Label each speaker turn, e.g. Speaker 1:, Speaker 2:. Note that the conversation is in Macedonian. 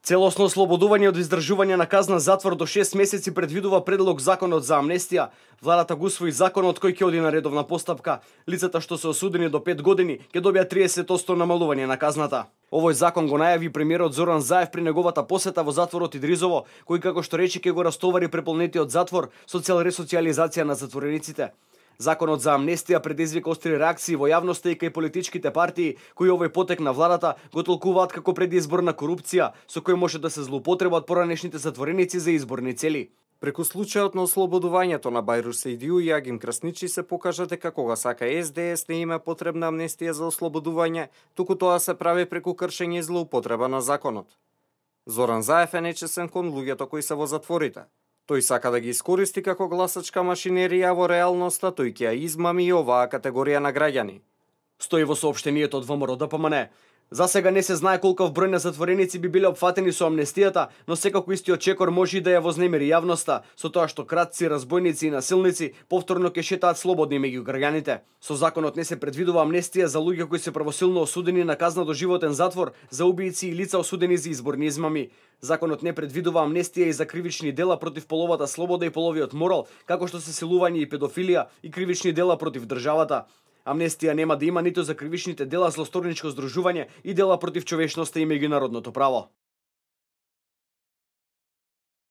Speaker 1: Целосно ослободување од издржување на казна затвор до 6 месеци предвидува предлог законот за амнестија. Владата го усвои законот кој ќе оди на редовна постапка. Лицата што се осудени до 5 години ќе добијат 30% намалување на казната. Овој закон го најави премиерот Зоран Заев при неговата посета во затворот Идризово, кој како што рече ќе го растовари препълнетиот затвор со цел ресоциализација на затворениците. Законот за амнестија предизвика остри реакции во јавноста и кај политичките партии, кои овој потек на владата го толкуваат како предизборна корупција, со кој може да се злоупотребат поранешните затвореници за изборни цели.
Speaker 2: Преку случајот на ослободувањето на Бајру Сејдију и Агим Красничи се покажа дека кога сака СДС не има потребна амнестија за ослободување, туку тоа се прави преку кршење и злоупотреба на законот. Зоран Заев е нечесен кон луѓето кои се во затворите. Тој сака да ги искористи како гласачка машинерија во реалноста, тој ќе ја измами и оваа категорија на граѓани.
Speaker 1: Стои во соопштението од ВМРО ДПМН. За сега не се знае колков број на затвореници би биле опфатени со амнестијата, но секако истиот чекор може и да ја вознемири јавноста, со тоа што кратци, разбойници и насилници повторно ќе шетаат слободни меѓу граѓаните. Со законот не се предвидува амнестија за луѓе кои се правосилно осудени на казна до животен затвор, за убиици и лица осудени за изборни измами. Законот не предвидува амнестија и за кривични дела против половата слобода и половиот морал, како што се силување и педофилија и кривични дела против државата. Амнестија нема да има ниту за кривичните дела злосторничко здружување и дела против човечноста и меѓународното право.